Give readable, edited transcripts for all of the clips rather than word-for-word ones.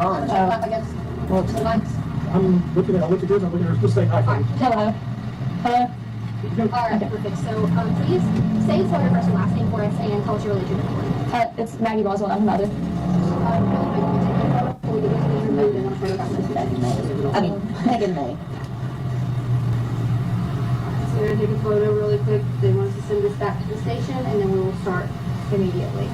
I guess. Whoops. I'm looking at what you did. I'm looking at her. Just say hi. Hello. Hello. Alright, perfect. So, please say and spell your first and last name for us and tell us your religion. It's Maggie Boswell. I'm her mother. Megan May. So we're going to take a photo really quick. They want us to send this back to the station, and then we will start immediately.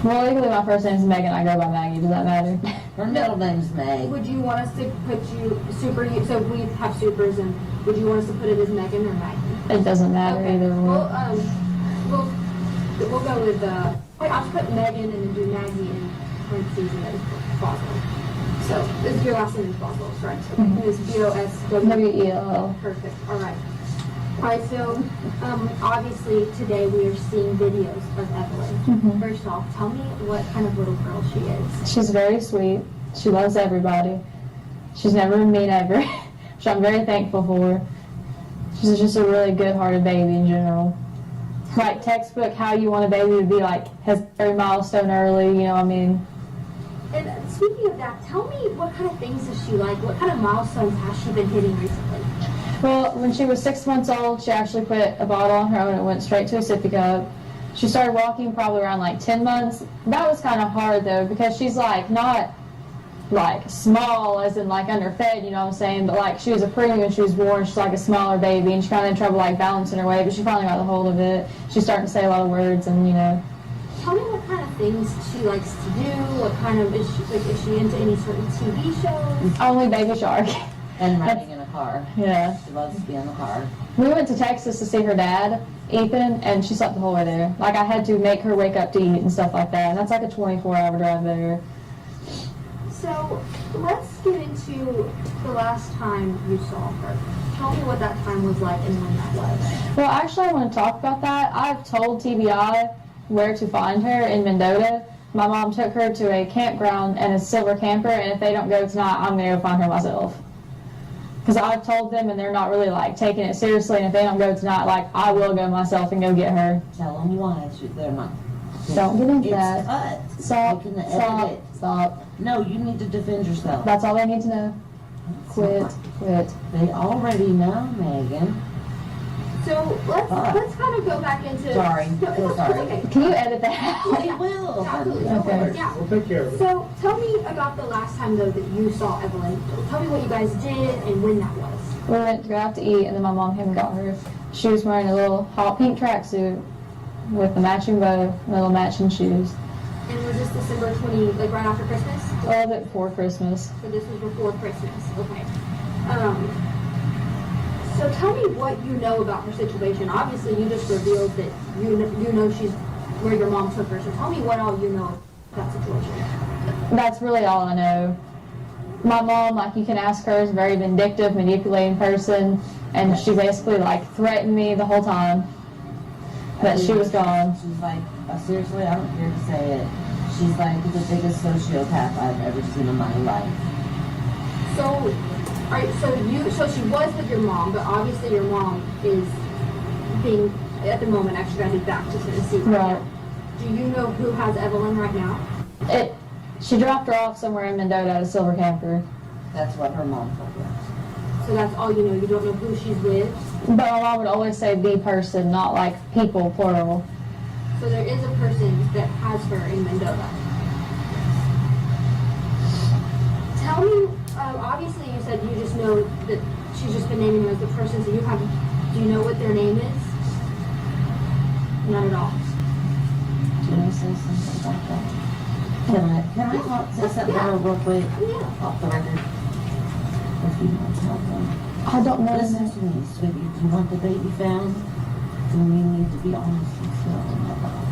Well, legally my first name is Megan. I go by Maggie. Does that matter? Her middle name's May. Would you want us to put you super? So we have supers, and would you want us to put it as Megan or Maggie? It doesn't matter either way. We'll go with I'll just put Megan and then do Maggie in parentheses and then Boswell. So this is your last name is Boswell, correct? Okay. Mm-hmm. It's W-E-L-L. Perfect. All right. All right. So obviously today we are seeing videos of Evelyn. Mm-hmm. First off, tell me what kind of little girl she is. She's very sweet. She loves everybody. She's never been mean ever, which I'm very thankful for. She's just a really good-hearted baby in general. Like textbook how you want a baby to be, like has every milestone early, you know what I mean? And speaking of that, tell me what kind of things does she like? What kind of milestones has she been hitting recently? Well, when she was 6 months old, she actually put a bottle on her own and went straight to a sippy cup. She started walking probably around like 10 months. That was kind of hard though, because she's like not like small as in like underfed, you know what I'm saying, but like she was a preemie when she was born. She's like a smaller baby, and she kind of had trouble like balancing her weight, but she finally got the hold of it. She's starting to say a lot of words, and you know. Tell me what kind of things she likes to do. What kind of is she into any certain TV shows? Only Baby Shark. And riding in a car. Yeah. She loves to be in the car. We went to Texas to see her dad, Ethan, and she slept the whole way there. Like I had to make her wake up to eat and stuff like that, and that's like a 24-hour drive there. So let's get into the last time you saw her. Tell me what that time was like and when that was. Well, actually, I want to talk about that. I've told TBI where to find her in Mendota. My mom took her to a campground and a silver camper, and if they don't go tonight, I'm going to go find her myself. Because I've told them, and they're not really like taking it seriously, and if they don't go tonight, like I will go myself and go get her. Tell them why. They're not. Don't get into It's that. cut. Stop. You can edit Stop. it. Stop. No, you need to defend yourself. That's all they need to know. Quit. Quit. They already know, Megan. So let's kind of go back into. Sorry. No, So it's sorry. okay. Can you edit that out? They will. Absolutely. Okay. Yeah. We'll take care of it. So tell me about the last time though that you saw Evelyn. Tell me what you guys did and when that was. We went to go out to eat, and then my mom came and got her. She was wearing a little hot pink tracksuit with a matching bow and little matching shoes. And was this December 20, like right after Christmas? A little bit before Christmas. So this was before Christmas. Okay. So tell me what you know about her situation. Obviously, you just revealed that you know she's where your mom took her. So tell me what all you know about that situation. That's really all I know. My mom, like you can ask her, is a very vindictive, manipulating person, and she basically like threatened me the whole time that she was gone. She's like, seriously, I don't care to say it. She's like the biggest sociopath I've ever seen in my life. So, all right. So she was with your mom, but obviously your mom is being at the moment extradited back to Tennessee. Right. Do you know who has Evelyn right now? She dropped her off somewhere in Mendota at a silver camper. That's what her mom told her. So that's all you know. You don't know who she's with. But my mom would always say the person, not like people, plural. So there is a person that has her in Mendota. Tell me, obviously you said you just know that she's just been naming them as the person, so do you know what their name is? Not at all. Can I say something about that? Can I say something real quick? Yeah. Off the record. If you want to tell them. I don't know. Listen to me, sweetie. Do you want the baby found? Then you need to be honest with them about it.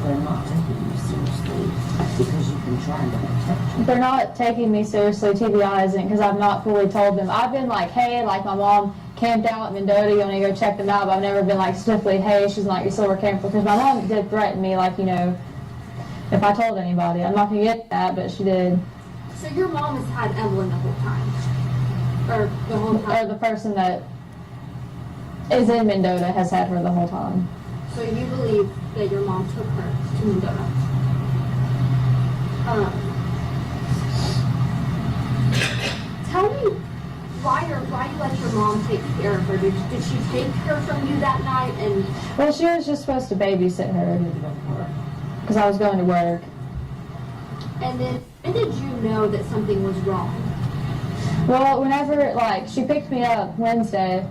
They're not taking you seriously because you've been trying to protect you. They're not taking me seriously, TBI isn't, because I've not fully told them. I've been like, hey, like my mom camped out at Mendota, you want to go check them out, but I've never been like stiffly, hey, she's not your silver camper, because my mom did threaten me, like, you know, if I told anybody. I'm not going to get that, but she did. So your mom has had Evelyn the whole time? Or the whole time? Or the person that is in Mendota has had her the whole time. So you believe that your mom took her to Mendota? her? Did she take her from you that night? And Well, she was just supposed to babysit her because I was going to work. and then when did you know that something was wrong? Well, whenever, like, she picked me up Wednesday,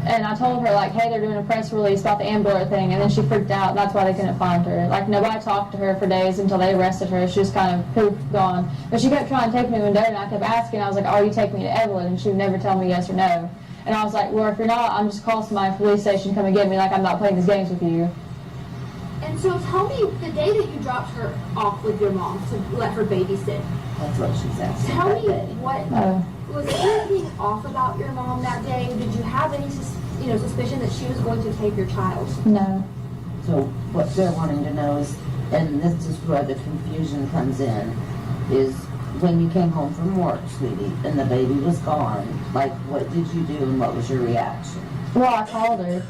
and I told her, like, hey, they're doing a press release about the Amber thing, and then she freaked out, and that's why they couldn't find her. Like, nobody talked to her for days until they arrested her. She was kind of poof, gone. But she kept trying to take me to Mendota, and I kept asking, I was like, are you taking me to Evelyn? And she would never tell me yes or no. And I was like, well, if you're not, I'm just call somebody from the police station to come and get me, like, I'm not playing these games with you. And so tell me, the day that you dropped her off with your mom to let her babysit, That's what she's asking. tell that me day. what, was there anything off about your mom that day? Did you have any suspicion that she was going to take your child? No. So what they're wanting to know is, and this is where the confusion comes in, is when you came home from work, sweetie, and the baby was gone, like, what did you do and what was your reaction? Well, I called her.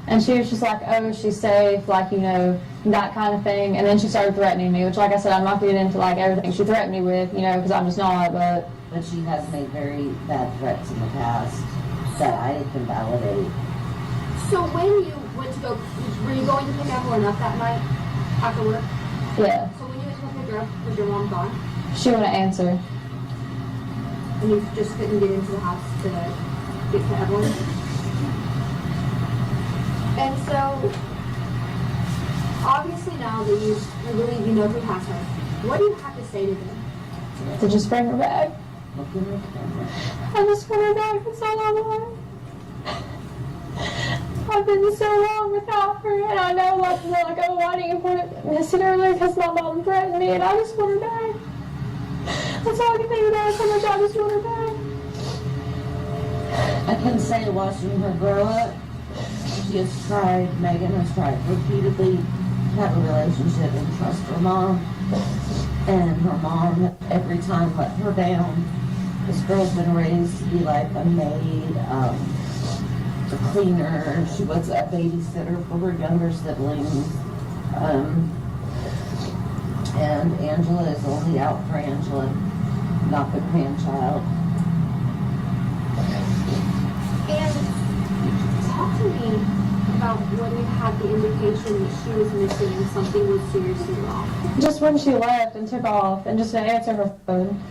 And she was just like, oh, she's safe, like, you know, that kind of thing. And then she started threatening me, which, like I said, I'm not going to get into, like, everything she threatened me with, you know, because I'm just not, but... But she has made very bad threats in the past that I can validate. So when you went to go, were you going to pick Evelyn up that night after work? Yeah. So when you went to go pick her up, was your mom gone? She wouldn't answer. And you just couldn't get into the house to get to Evelyn? And so, obviously now that you believe you know who has her, what do you have to say to them? To just bring her back. Look in the camera. I just want her back. That's all I want. I've been so long without her, and I know, like, they're like, oh, why didn't you put it missing earlier? Because my mom threatened me, and I just want her back. That's all I can think about. How much I just want her back. I can say watching her grow up, she has tried, Megan has tried repeatedly to have a relationship and trust her mom. And her mom, every time, let her down. This girl's been raised to be like a maid, a cleaner. She was a babysitter for her younger siblings. And Angela is only out for Angela, not the grandchild. And talk to me about when you had the indication that she was missing and something was seriously wrong. Just when she left and took off and just didn't answer her phone.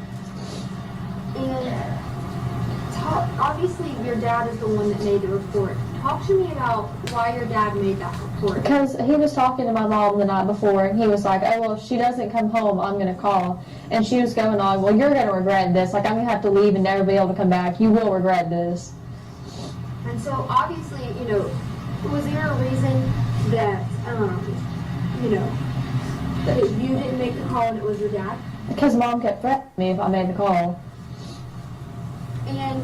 And obviously your dad is the one that made the report. Talk to me about why your dad made that report. Because he was talking to my mom the night before, and he was like, oh, well, if she doesn't come home, I'm going to call. And she was going on, well, you're going to regret this. Like, I'm going to have to leave and never be able to come back. You will regret this. And so obviously, you know, was there a reason that, you know, that you didn't make the call and it was your dad? Because mom kept threatening me if I made the call. And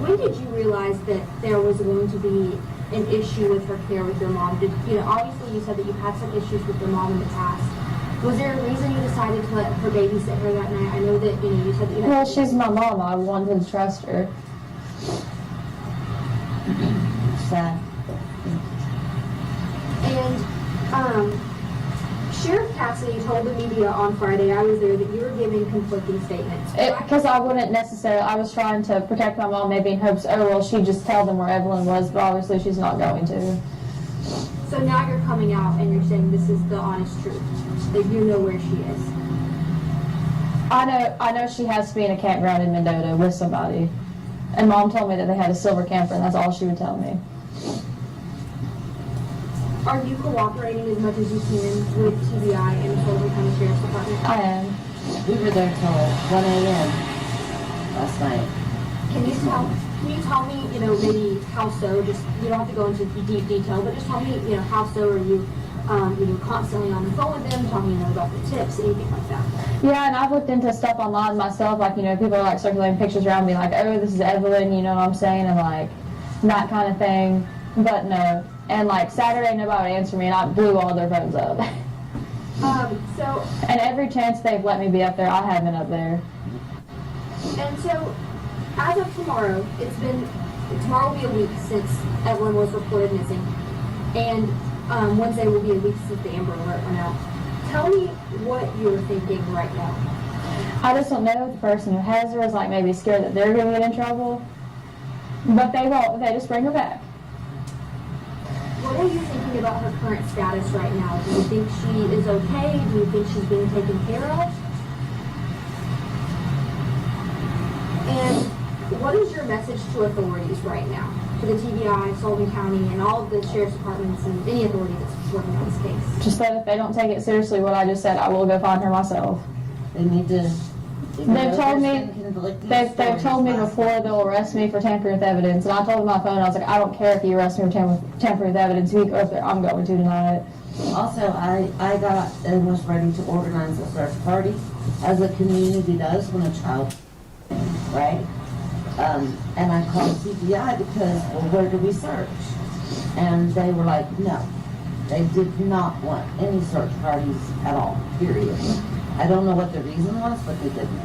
when did you realize that there was going to be an issue with her care with your mom? Obviously you said that you had some issues with your mom in the past. Was there a reason you decided to let her babysit her that night? I know that, you said that you had... Well, she's my mom. I wanted to trust her. Sad. And, Sheriff Cassidy told the media on Friday, I was there, that you were giving conflicting statements. Because I wouldn't necessarily, I was trying to protect my mom, maybe in hopes, oh, well, she'd just tell them where Evelyn was, but obviously she's not going to. So now you're coming out and you're saying this is the honest truth, that you know where she is. I know she has to be in a campground in Mendota with somebody. And mom told me that they had a silver camper, and that's all she would tell me. Are you cooperating as much as you can with TBI and the Sullivan County Sheriff's Department? I am. We were there till 1 a.m. last night. Can you tell me, maybe how so, just, you don't have to go into deep detail, but just tell me, how so are you, constantly on the phone with them, talking about the tips, anything like that? Yeah, and I've looked into stuff online myself, like, people are, like, circulating pictures around me, like, oh, this is Evelyn, you know what I'm saying, and, like, that kind of thing, but no. And, like, Saturday, nobody would answer me, and I blew all their phones up. And every chance they've let me be up there, I have been up there. And so, as of tomorrow, tomorrow will be a week since Evelyn was reported missing, and Wednesday will be a week since the Amber Alert went out. Tell me what you're thinking right now. I just don't know if the person who has her is, like, maybe scared that they're going to get in trouble. But they won't. They just bring her back. What are you thinking about her current status right now? Do you think she is okay? Do you think she's being taken care of? And what is your message to authorities right now? To the TBI, Sullivan County, and all of the sheriff's departments and any authority that's working on this case? Just that if they don't take it seriously, what I just said, I will go find her myself. They need to. They've told me before they'll arrest me for tampering with evidence, and I told them on my phone, I was like, I don't care if you arrest me for tampering with evidence. If you go up there, I'm going to tonight. Also, I got and was ready to organize a search party, as a community does when a child, right? And I called CBI because, well, where do we search? And they were like, no. They did not want any search parties at all, period. I don't know what the reason was, but they didn't.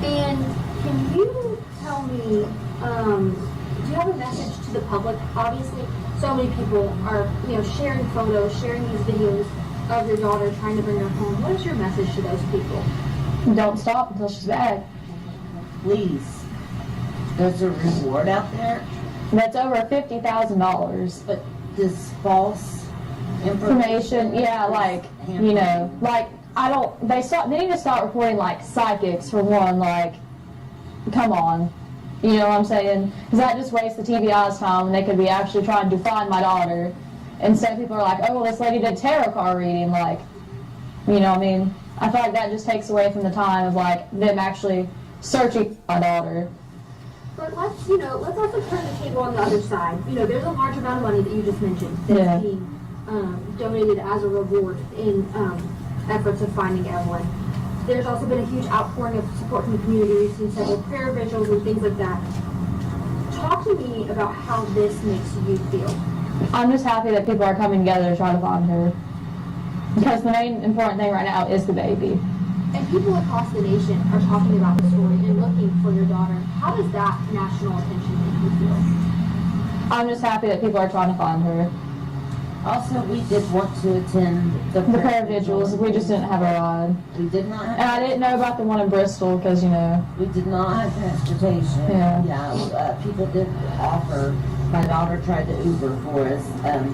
And can you tell me, do you have a message to the public? Obviously, so many people are, sharing photos, sharing these videos of your daughter trying to bring her home. What is your message to those people? Don't stop until she's back. Please. There's a reward out there, That's over $50,000. but this false Information, yeah, like, they need to start reporting, like, psychics, for one, like, come on. You know what I'm saying? Because that just wastes the TBI's time, and they could be actually trying to find my daughter. Instead, people are like, oh, well, this lady did tarot card reading, like, you know what I mean? I feel like that just takes away from the time of, like, them actually searching for my daughter. But let's also turn the table on the other side. There's a large amount of money that you just mentioned that's being donated as a reward in efforts of finding Evelyn. There's also been a huge outpouring of support from the community. We've seen several prayer vigils and things like that. Talk to me about how this makes you feel. I'm just happy that people are coming together to try to find her. Because the main important thing right now is the baby. And people across the nation are talking about the story and looking for your daughter. How does that national attention make you feel? I'm just happy that people are trying to find her. Also, we did want to attend the prayer vigils. We just didn't have a ride. We did not have. And I didn't know about the one in Bristol because, We did not have transportation. Yeah. People did offer. My daughter tried to Uber for us,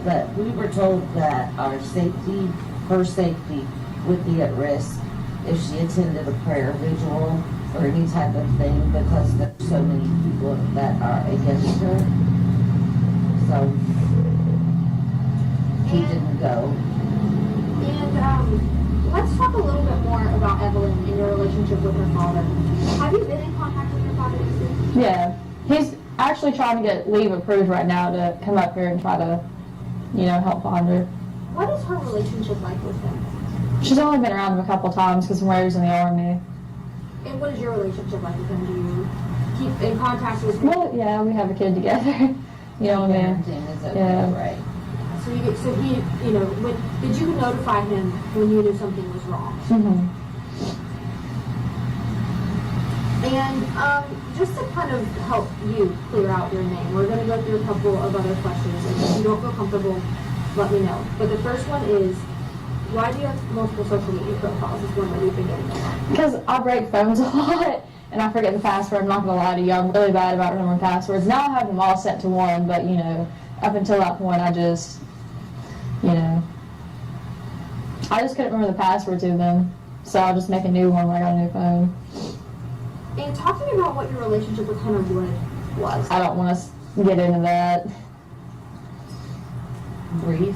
but we were told that her safety, would be at risk if she attended a prayer vigil or any type of thing, because there's so many people that are against her. So he didn't go. And let's talk a little bit more about Evelyn and your relationship with her father. Have you been in contact with your father? yeah. He's actually trying to get leave approved right now to come up here and try to, help find her. What is her relationship like with him? She's only been around him a couple times because when he was in the Army. And what is your relationship like with him? Do you keep in contact with him? Well, yeah, we have a kid together. You know what I mean? Parenting is okay, Yeah. right? Did you notify him when you knew something was wrong? Mm-hmm. And just to kind of help you clear out your name, we're going to go through a couple of other questions. And if you don't feel comfortable, let me know. But the first one is, why do you have multiple social media profiles? Is one that we've been getting a lot. Because I break phones a lot, and I forget the password. I'm not going to lie to you. I'm really bad about remembering passwords. Now I have them all set to one, but, up until that point, I just couldn't remember the password to them. So I'll just make a new one when I got a new phone. And talk to me about what your relationship with Hunter Wood was. I don't want to get into that. Brief.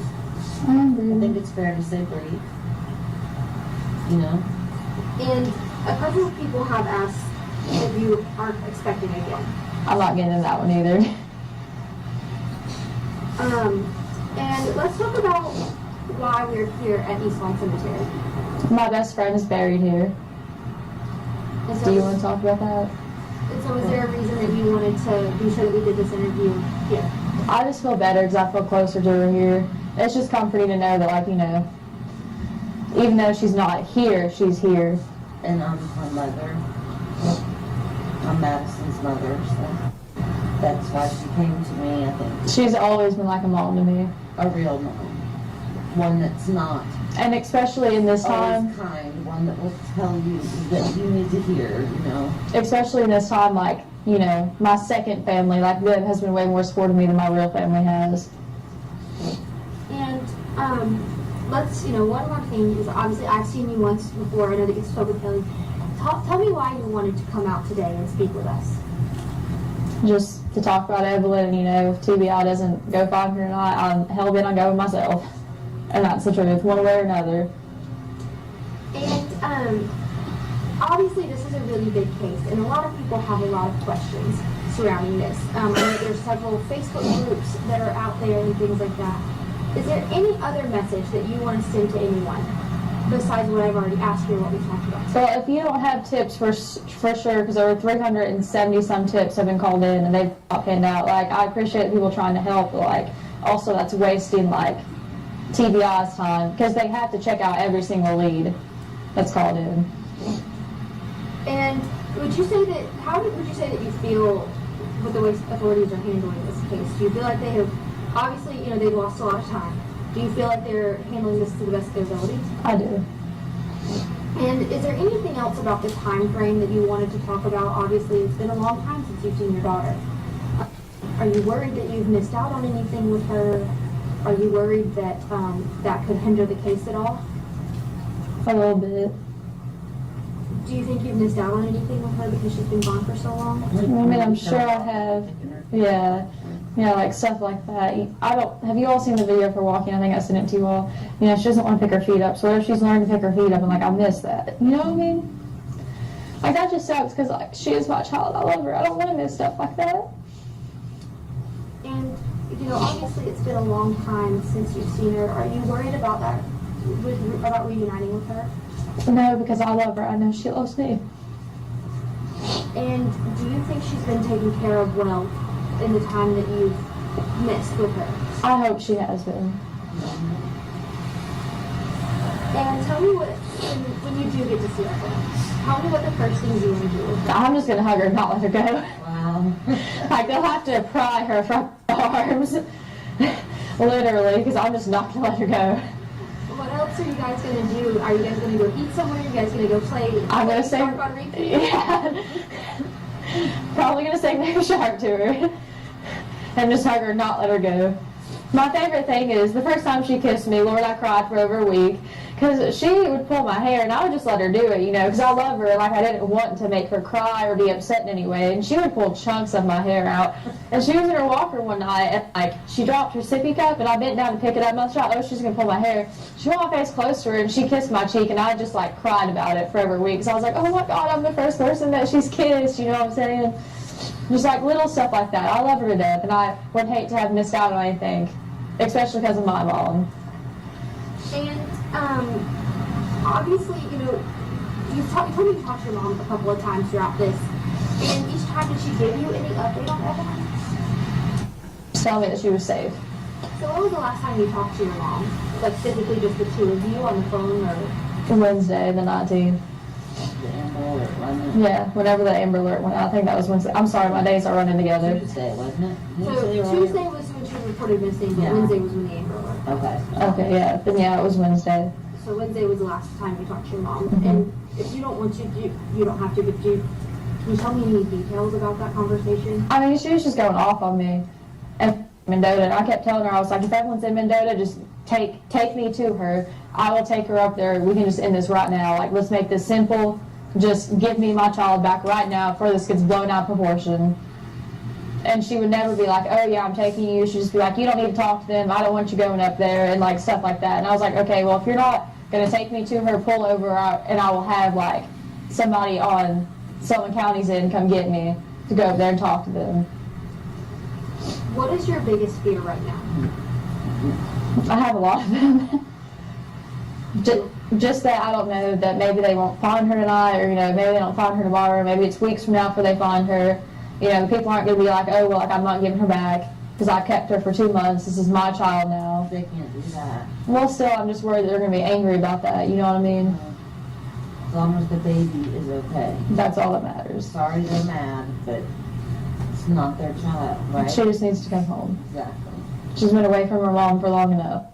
I think it's fair to say brief. And a couple of people have asked if you are expecting again. I'm not getting into that one either. And let's talk about why we're here at East Lawn Cemetery. My best friend is buried here. And Do you want to talk about that? And so is there a reason that you wanted to be sure that we did this interview here? I just feel better because I feel closer to her here. It's just comforting to know that, even though she's not here, she's here. And I'm her mother. I'm Madison's mother, so that's why she came to me, I think. She's always been like a mom to me. A real mom. One that's not And especially in this always time, kind, one that will tell you that you need to hear, especially in this time, you know, my second family. Like, Viv has been way more supportive of me than my real family has. And let's, one more thing is obviously I've seen you once before. I know that you spoke with Kelly. Tell me why you wanted to come out today and speak with us. Just to talk about Evelyn, you know, if TBI doesn't go find her tonight, I'm hell-bent on going myself. And that's the truth, one way or another. And obviously this is a really big case, and a lot of people have a lot of questions surrounding this. I know there's several Facebook groups that are out there and things like that. Is there any other message that you want to send to anyone besides what I've already asked you or what we talked about? So if you don't have tips for sure, because over 370 some tips have been called in and they've not panned out. Like, I appreciate people trying to help, but like, also that's wasting like TBI's time, because they have to check out every single lead that's called in. And would you say that, how would you say that you feel with the way authorities are handling this case? Do you feel like they have, obviously, they've lost a lot of time. Do you feel like they're handling this to the best of their ability? I do. And is there anything else about the time frame that you wanted to talk about? Obviously, it's been a long time since you've seen your daughter. Are you worried that you've missed out on anything with her? Are you worried that that could hinder the case at all? A little bit. Do you think you've missed out on anything with her because she's been gone for so long? I mean, I'm sure I have. Yeah. Yeah, like stuff like that. Have you all seen the video of her walking? I think I sent it to you all. She doesn't want to pick her feet up. So what if she's learned to pick her feet up and like, I miss that? You know what I mean? Like, that just sucks because like, she is my child. I love her. I don't want to miss stuff like that. And, obviously it's been a long time since you've seen her. Are you worried about that, about reuniting with her? No, because I love her. I know she loves me. And do you think she's been taken care of well in the time that you've missed with her? I hope she has been. And tell me when you do get to see her, tell me what the first things you want to do with her. I'm just going to hug her and not let her go. Wow. Like, they'll have to pry her from my arms. Literally, because I'm just not going to let her go. What else are you guys going to do? Are you guys going to go eat somewhere? Are you guys going to go play? I'm going to say, on repeat? yeah. Probably going to say Baby Shark to her. And just hug her and not let her go. My favorite thing is, the first time she kissed me, Lord, I cried for over a week. Because she would pull my hair, and I would just let her do it, because I love her, and like I didn't want to make her cry or be upset in any way. And she would pull chunks of my hair out. And she was in her walker one night, and like she dropped her sippy cup, and I bent down to pick it up, and I thought, oh, she's gonna pull my hair. She put my face close to her, and she kissed my cheek, and I just like cried about it for over a week. So I was like, oh my God, I'm the first person that she's kissed. You know what I'm saying? Just like little stuff like that. I love her to death, and I would hate to have missed out on anything, especially because of my mom. And obviously, you told me you talked to your mom a couple of times throughout this. And each time, did she give you any update on Evelyn? Tell me that she was safe. So when was the last time you talked to your mom? Like physically just the two of you on the phone or? Wednesday, the 19th. The Amber Alert, wasn't it? Yeah, whenever the Amber Alert went out. I think that was Wednesday. I'm sorry, my days are running together. Tuesday, wasn't it? So Tuesday was when she was reported missing, but Yeah. Wednesday was when the Amber Alert. Okay. Okay, yeah. Then yeah, it was Wednesday. So Wednesday was the last time you talked to your mom. Mhm. And if you don't want to, you don't have to, but can you tell me any details about that conversation? I mean, she was just going off on me. And Mendota, and I kept telling her, I was like, if Evelyn's in Mendota, just take me to her. I will take her up there. We can just end this right now. Like, let's make this simple. Just give me my child back right now before this gets blown out of proportion. And she would never be like, oh yeah, I'm taking you. She'd just be like, you don't need to talk to them. I don't want you going up there, and like stuff like that. And I was like, okay, well, if you're not going to take me to her, pull over, and I will have like somebody on Sullivan County's end come get me to go up there and talk to them. What is your biggest fear right now? I have a lot of them. Just that I don't know that maybe they won't find her tonight, or maybe they don't find her tomorrow. Maybe it's weeks from now before they find her. People aren't going to be like, oh well, like I'm not giving her back because I've kept her for 2 months. This is my child now. They can't do that. Well, still, I'm just worried that they're going to be angry about that. You know what I mean? As long as the baby is okay. That's all that matters. Sorry they're mad, but it's not their child, right? She just needs to come home. Exactly. She's been away from her mom for long enough.